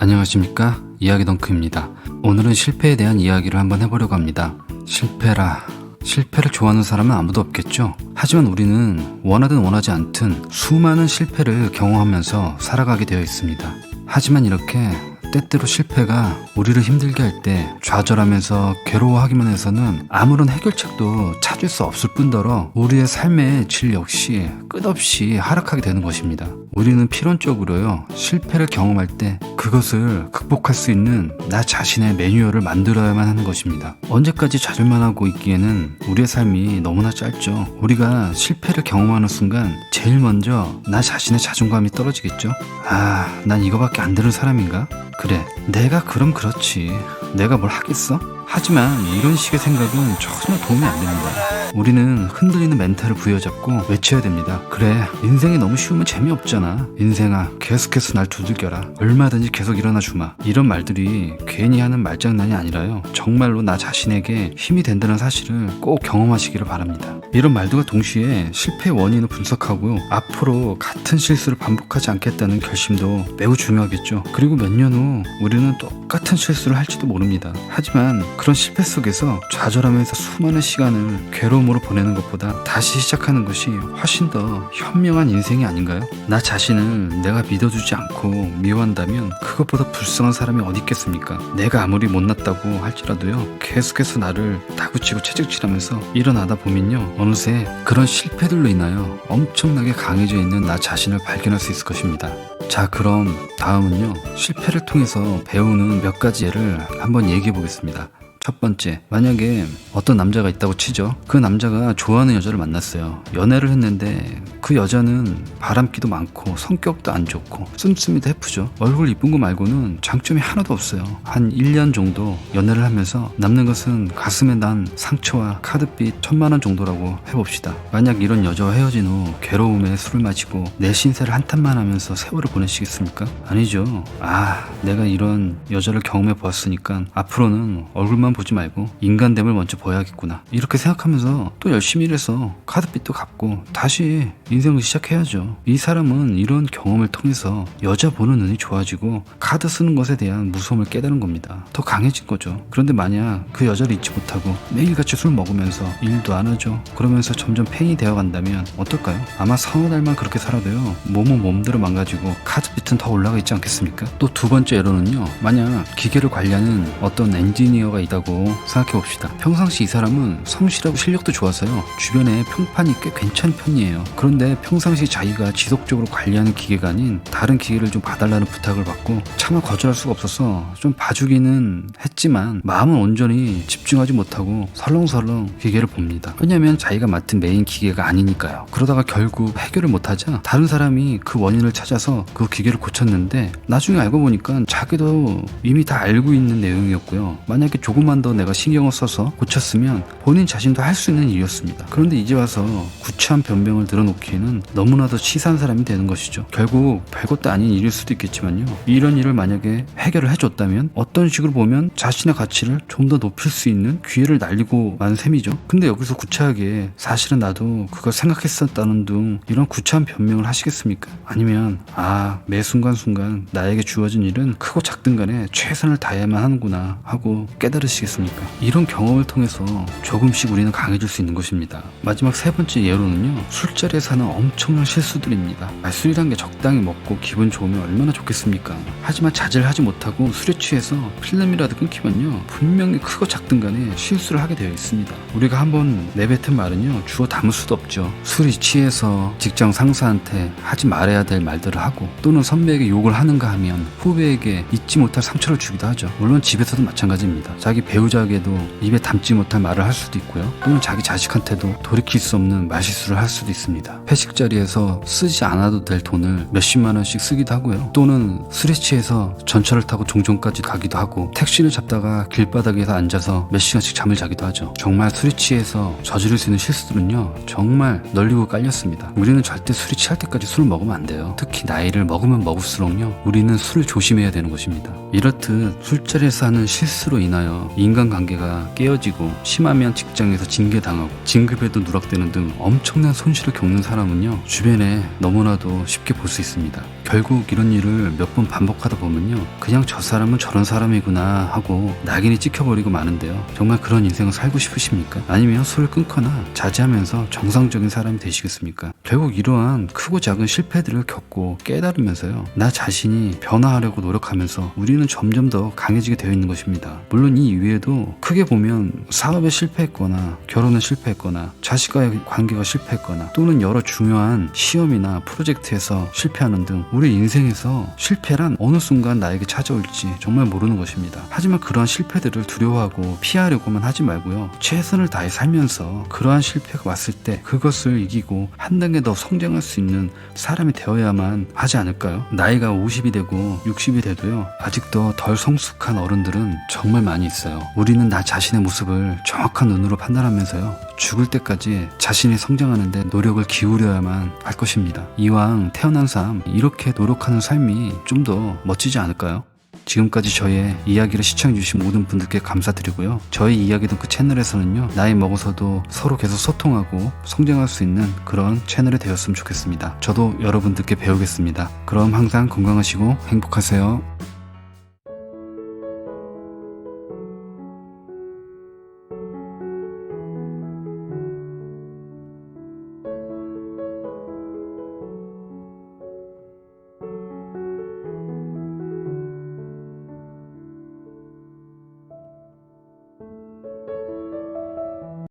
안녕하십니까, 이야기 덩크입니다. 오늘은 실패에 대한 이야기를 한번 해보려고 합니다. 실패를 좋아하는 사람은 아무도 없겠죠. 하지만 우리는 원하든 원하지 않든 수많은 실패를 경험하면서 살아가게 되어 있습니다. 하지만 이렇게 때때로 실패가 우리를 힘들게 할 때 좌절하면서 괴로워하기만 해서는 아무런 해결책도 찾을 수 없을 뿐더러 우리의 삶의 질 역시 끝없이 하락하게 되는 것입니다. 우리는 필연적으로요, 실패를 경험할 때 그것을 극복할 수 있는 나 자신의 매뉴얼을 만들어야만 하는 것입니다. 언제까지 좌절만 하고 있기에는 우리의 삶이 너무나 짧죠. 우리가 실패를 경험하는 순간 제일 먼저 나 자신의 자존감이 떨어지겠죠. 난 이거밖에 안 되는 사람인가? 그래, 내가 그럼 그렇지. 내가 뭘 하겠어? 하지만 이런 식의 생각은 전혀 도움이 안 됩니다. 우리는 흔들리는 멘탈을 부여잡고 외쳐야 됩니다. 그래, 인생이 너무 쉬우면 재미없잖아. 인생아, 계속해서 날 두들겨라. 얼마든지 계속 일어나 주마. 이런 말들이 괜히 하는 말장난이 아니라요, 정말로 나 자신에게 힘이 된다는 사실을 꼭 경험하시기를 바랍니다. 이런 말들과 동시에 실패의 원인을 분석하고 앞으로 같은 실수를 반복하지 않겠다는 결심도 매우 중요하겠죠. 그리고 몇 년 후 우리는 똑같은 실수를 할지도 모릅니다. 하지만 그런 실패 속에서 좌절하면서 수많은 시간을 괴로움으로 보내는 것보다 다시 시작하는 것이 훨씬 더 현명한 인생이 아닌가요? 나 자신을 내가 믿어주지 않고 미워한다면 그것보다 불쌍한 사람이 어디 있겠습니까? 내가 아무리 못났다고 할지라도요, 계속해서 나를 다그치고 채찍질하면서 일어나다 보면요, 어느새 그런 실패들로 인하여 엄청나게 강해져 있는 나 자신을 발견할 수 있을 것입니다. 자, 그럼 다음은요, 실패를 통해서 배우는 몇 가지 예를 한번 얘기해 보겠습니다. 첫 번째, 만약에 어떤 남자가 있다고 치죠. 그 남자가 좋아하는 여자를 만났어요. 연애를 했는데 그 여자는 바람기도 많고 성격도 안 좋고 씀씀이도 해프죠. 얼굴 이쁜 거 말고는 장점이 하나도 없어요. 한 1년 정도 연애를 하면서 남는 것은 가슴에 난 상처와 카드빚 1000만원 정도라고 해봅시다. 만약 이런 여자와 헤어진 후 괴로움에 술을 마시고 내 신세를 한탄만 하면서 세월을 보내시겠습니까? 아니죠. 내가 이런 여자를 경험해 보았으니까 앞으로는 얼굴만 보지 말고 인간됨을 먼저 보여야겠구나, 이렇게 생각하면서 또 열심히 일해서 카드빚도 갚고 다시 인생을 시작해야죠. 이 사람은 이런 경험을 통해서 여자 보는 눈이 좋아지고 카드 쓰는 것에 대한 무서움을 깨달은 겁니다. 더 강해진 거죠. 그런데 만약 그 여자를 잊지 못하고 매일같이 술 먹으면서 일도 안 하죠. 그러면서 점점 팽이 되어 간다면 어떨까요? 아마 서너 달만 그렇게 살아도요, 몸은 몸대로 망가지고 카드빚은 더 올라가 있지 않겠습니까? 또 두 번째 예로는요, 만약 기계를 관리하는 어떤 엔지니어가 있다고 생각해봅시다. 평상시 이 사람은 성실하고 실력도 좋아서요, 주변에 평판이 꽤 괜찮은 편이에요. 그런데 평상시 자기가 지속적으로 관리하는 기계가 아닌 다른 기계를 좀 봐달라는 부탁을 받고 차마 거절할 수가 없어서 좀 봐주기는 했지만 마음은 온전히 집중하지 못하고 설렁설렁 기계를 봅니다. 왜냐면 자기가 맡은 메인 기계가 아니니까요. 그러다가 결국 해결을 못하자 다른 사람이 그 원인을 찾아서 그 기계를 고쳤는데 나중에 알고 보니까 자기도 이미 다 알고 있는 내용이었고요. 만약에 조금만 더 내가 신경을 써서 고쳤으면 본인 자신도 할 수 있는 일이었습니다. 그런데 이제 와서 구차한 변명을 들어놓기에는 너무나도 치사한 사람이 되는 것이죠. 결국 별것도 아닌 일일 수도 있겠지만요, 이런 일을 만약에 해결을 해줬다면 어떤 식으로 보면 자신의 가치를 좀 더 높일 수 있는 기회를 날리고 만 셈이죠. 근데 여기서 구차하게 사실은 나도 그걸 생각했었다는 등 이런 구차한 변명을 하시겠습니까? 아니면 매 순간순간 나에게 주어진 일은 크고 작든 간에 최선을 다해야만 하는구나 하고 깨달으시겠습니까? 이런 경험을 통해서 조금씩 우리는 강해질 수 있는 것입니다. 마지막 세 번째 예로는요, 술자리에서 하는 엄청난 실수들입니다. 술이란 게 적당히 먹고 기분 좋으면 얼마나 좋겠습니까? 하지만 자제를 하지 못하고 술에 취해서 필름이라도 끊기면요, 분명히 크고 작든 간에 실수를 하게 되어 있습니다. 우리가 한번 내뱉은 말은요, 주워 담을 수도 없죠. 술이 취해서 직장 상사한테 하지 말아야 될 말들을 하고, 또는 선배에게 욕을 하는가 하면 후배에게 잊지 못할 상처를 주기도 하죠. 물론 집에서도 마찬가지입니다. 자기 배우자에게도 입에 담지 못할 말을 할 수도 있고요, 또는 자기 자식한테도 돌이킬 수 없는 말실수를 할 수도 있습니다. 회식 자리에서 쓰지 않아도 될 돈을 몇십만 원씩 쓰기도 하고요, 또는 술에 취해서 전철을 타고 종점까지 가기도 하고 택시를 잡다가 길바닥에서 앉아서 몇 시간씩 잠을 자기도 하죠. 정말 술에 취해서 저지를 수 있는 실수들은요, 정말 널리고 깔렸습니다. 우리는 절대 술이 취할 때까지 술을 먹으면 안 돼요. 특히 나이를 먹으면 먹을수록요, 우리는 술을 조심해야 되는 것입니다. 이렇듯 술자리에서 하는 실수로 인하여 인간관계가 깨어지고 심하면 직장에서 징계당하고 진급에도 누락되는 등 엄청난 손실을 겪는 사람은요, 주변에 너무나도 쉽게 볼 수 있습니다. 결국 이런 일을 몇 번 반복하다 보면요, 그냥 저 사람은 저런 사람이구나 하고 낙인이 찍혀버리고 마는데요. 정말 그런 인생을 살고 싶으십니까? 아니면 술을 끊거나 자제하면서 정상적인 사람이 되시겠습니까? 결국 이러한 크고 작은 실패들을 겪고 깨달으면서요, 나 자신이 변화하려고 노력하면서 우리는 점점 더 강해지게 되어 있는 것입니다. 물론 이 이외에도 크게 보면 사업에 실패했거나 결혼에 실패했거나 자식과의 관계가 실패했거나 또는 여러 중요한 시험이나 프로젝트에서 실패하는 등 우리 인생에서 실패란 어느 순간 나에게 찾아올지 정말 모르는 것입니다. 하지만 그러한 실패들을 두려워하고 피하려고만 하지 말고요, 최선을 다해 살면서 그러한 실패가 왔을 때 그것을 이기고 한 단계 더 성장할 수 있는 사람이 되어야만 하지 않을까요? 나이가 50이 되고 60이 돼도요, 아직도 덜 성숙한 어른들은 정말 많이 있어요. 우리는 나 자신의 모습을 정확한 눈으로 판단하면서요, 죽을 때까지 자신이 성장하는데 노력을 기울여야만 할 것입니다. 이왕 태어난 삶, 이렇게 노력하는 삶이 좀 더 멋지지 않을까요? 지금까지 저의 이야기를 시청해주신 모든 분들께 감사드리고요. 저희 이야기 덩크 채널에서는요, 나이 먹어서도 서로 계속 소통하고 성장할 수 있는 그런 채널이 되었으면 좋겠습니다. 저도 여러분들께 배우겠습니다. 그럼 항상 건강하시고 행복하세요.